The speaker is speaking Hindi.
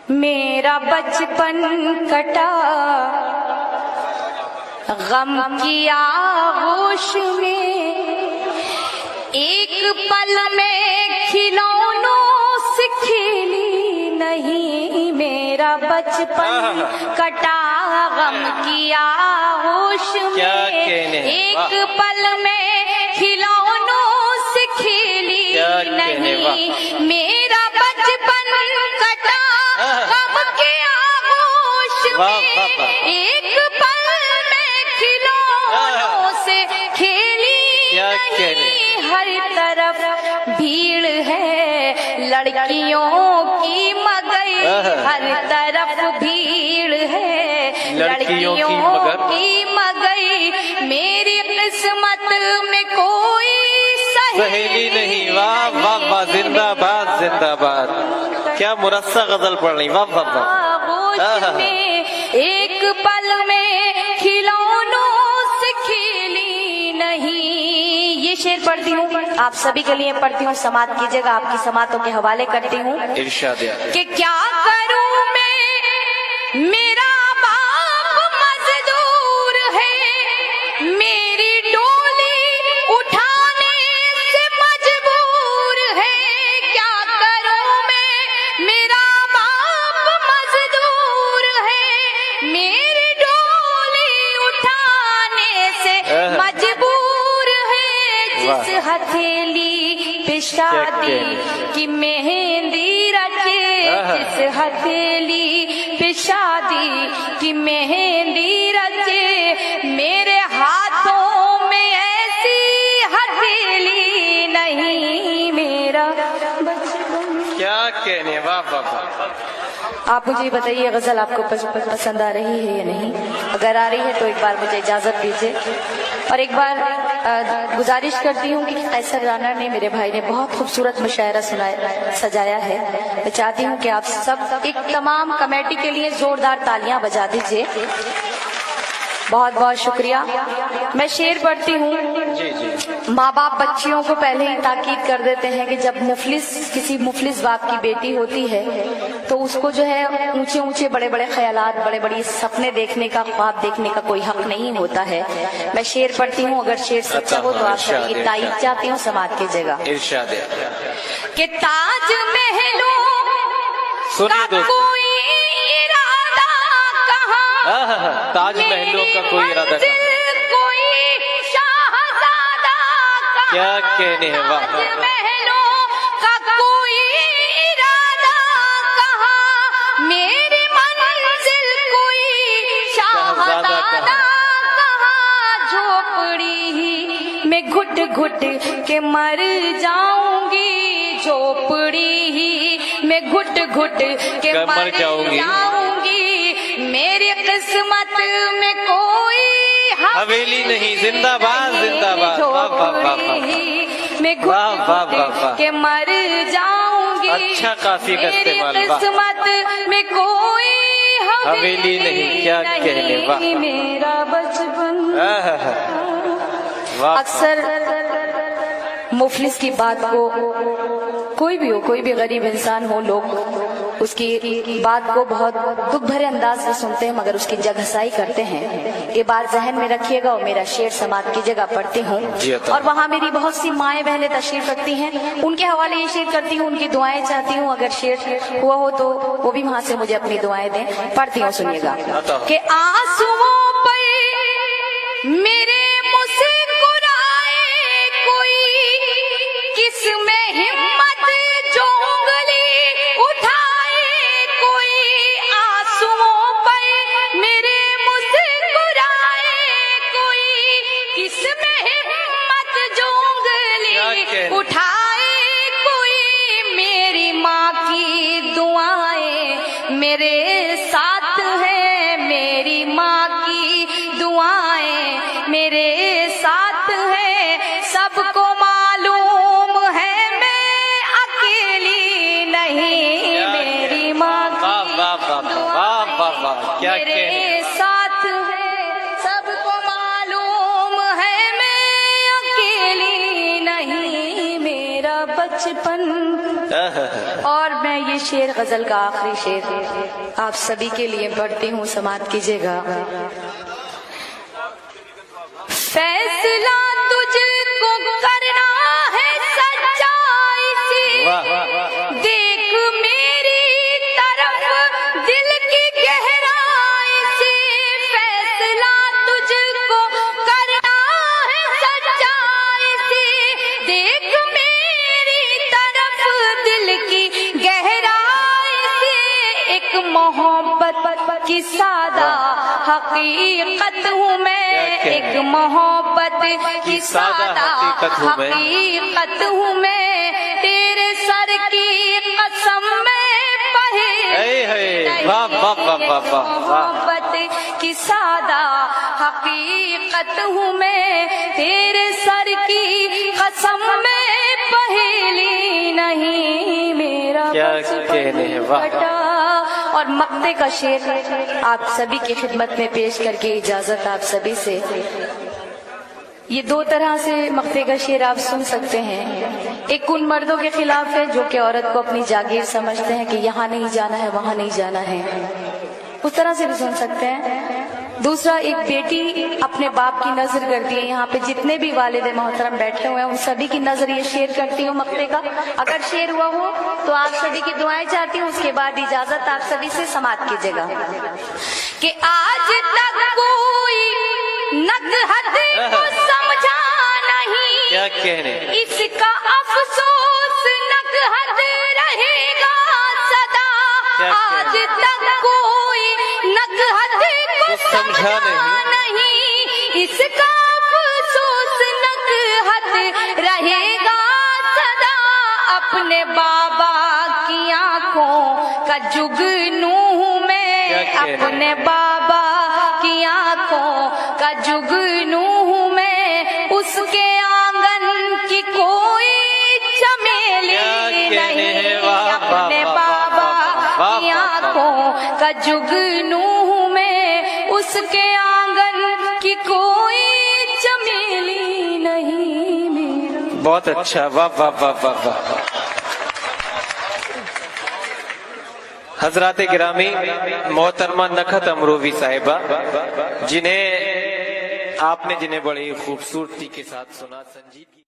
मेरा बचपन कटा गम की आगोश में, एक पल में खिलौनों से खेली नहीं। मेरा बचपन कटा गम की आगोश में, एक पल में खिलौनों से खेली नहीं। मेरा बचपन कटा गम की आगोश में, एक पल में खिलौनों से खेली नहीं। हर तरफ भीड़ है लड़कियों की मगई, हर तरफ भीड़ है लड़कियों की मगई। मेरी किस्मत में कोई सहेली नहीं। वाह वाह वाह, जिंदाबाद जिंदाबाद। क्या मुरस्सा गजल पढ़ रही, वाह वाह वाह। एक पल में खिलौनों से खेली नहीं। ये शेर पढ़ती हूँ, आप सभी के लिए पढ़ती हूँ, समात कीजिएगा, आपकी समातों के हवाले करती हूँ। इरशाद कि क्या करूँ मैं, मेरा बाप मजदूर है, मेरी डोली उठाने से मजबूर है। क्या करूँ मैं, मेरा बाप मजदूर है, मेरी डोली उठाने से मजबूर है। जिस हथेली पे शादी की मेहंदी रचे, जिस हथेली पे शादी की मेहंदी रचे, मेरे हाथों में ऐसी हथेली नहीं। मेरा बचपन। क्या कहने, वाह वाह वाह। आप मुझे बताइए गजल आपको पसंद आ रही है या नहीं? अगर आ रही है तो एक बार मुझे इजाजत दीजिए। और एक बार गुजारिश करती हूँ कि कैसर राना ने, मेरे भाई ने बहुत खूबसूरत मुशायरा सजाया है। मैं चाहती हूँ कि आप सब एक तमाम कमेटी के लिए जोरदार तालियां बजा दीजिए। बहुत बहुत शुक्रिया। मैं शेर पढ़ती हूँ। माँ बाप बच्चियों को पहले ही ताकीद कर देते हैं कि जब किसी मुफलिस बाप की बेटी होती है तो उसको जो है ऊंचे ऊंचे बड़े बड़े ख्यालात, बड़े बड़े सपने देखने का, ख्वाब देखने का कोई हक नहीं होता है। मैं शेर पढ़ती हूँ, अगर शेर सच्चा हो तो आप सबकी तारीफ चाहती हूँ, समात कीजिएगा। इरशाद कि ताज महलों का कोई इरादा कहाँ, ताज महलों का कोई इरादा कहाँ, कोई शाहजादा कहाँ। क्या कहने हैं, वाह। ताज महलों का कोई इरादा कहाँ, मेरी मंजिल कोई शाहजादा कहाँ। झोपड़ी ही में घुट घुट के मर जाऊंगी, झोपड़ी ही में घुट घुट के मर जाऊंगी। मेरी किस्मत में कोई हवेली नहीं। जिंदाबाद जिंदाबाद, वाह वाह वाह मैं घुट के मर जाऊंगी। अच्छा काफी का इस्तेमाल, वाह। किस्मत में कोई हवेली नहीं। क्या कहने, वाह। मेरा बचपन। अक्सर मुफलिस की बात को, कोई भी हो, कोई भी गरीब इंसान हो, लोग उसकी बात को बहुत दुख भरे अंदाज से सुनते हैं मगर उसकी जगहसाई करते हैं। ये बात जहन में रखिएगा और मेरा शेर समात की जगह पढ़ती हूँ। और वहाँ मेरी बहुत सी माएँ बहनें तशरीफ रखती हैं, उनके हवाले ये शेर करती हूँ, उनकी दुआएं चाहती हूँ। अगर शेर हुआ हो तो वो भी वहाँ से मुझे अपनी दुआएं दें। पढ़ती हूँ, सुनिएगा। कि आंसुओं पर मेरे मुस्कुराए कोई, किसमें हिम्मत जो उंगली उठाए कोई। आंसुओं पर मेरे मुस्कुराए कोई, किसमें हिम्मत जो उंगली उठाए कोई। मेरी माँ की दुआएं मेरे साथ है, मेरी माँ की दुआएं मेरे साथ है। सबको मालूम है मैं अकेली नहीं, मेरी माँ की दुआएं मेरे साथ है। सबको मालूम है मैं अकेली नहीं, मेरा बचपन और मैं ये शेर, गजल का आखिरी शेर आप सभी के लिए पढ़ती हूँ, समाप्त कीजिएगा। फैसला तुझको करना है सच्चाई से, वाह वाह वाह। देख मेरी तरफ दिल की गहराई से। फैसला तुझको करना है सच्चाई से, देख मेरी तरफ दिल की गहराई से। एक मोहब्बत की सादा हकीकत हूँ मैं, एक मोहब्बत की सादा हकीकत हूँ मैं। तेरे सर की कसम में पहले मोहब्बत की सादा हकीकत हूँ मैं। तेरे सर की कसम में पहली नहीं, मेरा क्या कहने हैं, वाह। और मक्ते का शेर आप सभी की खिदमत में पेश करके इजाजत आप सभी से। ये दो तरह से मक्ते का शेर आप सुन सकते हैं। एक उन मर्दों के खिलाफ है जो कि औरत को अपनी जागीर समझते हैं कि यहाँ नहीं जाना है, वहाँ नहीं जाना है, उस तरह से भी सुन सकते हैं। दूसरा, एक बेटी अपने बाप की नजर करती है। यहाँ पे जितने भी वालिद मोहतरम बैठे हुए हैं उन सभी की नजर ये शेर करती हूँ मक्ते का। अगर शेर हुआ हो तो आप सभी की दुआएं चाहती हूँ, उसके बाद इजाजत आप सभी से समाप्त कीजिएगा। कि आज तक कोई नकहत को समझा नहीं, क्या कहने, इसका अफसोस नकहत रहेगा सदा। आज तक कोई नकहत को समझा नहीं, इसका अफसोस नकहत रहेगा सदा। अपने बाबा की आंखों का जुगनू हूँ मैं, अपने बाबा की आंखों का जुगनू हूँ मैं। उसके आंगन की कोई चमेली नहीं, अपने बाबा की आंखों का जुगनू हूँ मैं। उसके आंगन की कोई चमेली नहीं मेरा। बहुत अच्छा, वाह वाह वाह वाह वाह। हजरात गिरामी, मोहतरमा नखत अमरोवी साहिबा, जिन्हें आपने बड़ी खूबसूरती के साथ सुना, संजीदगी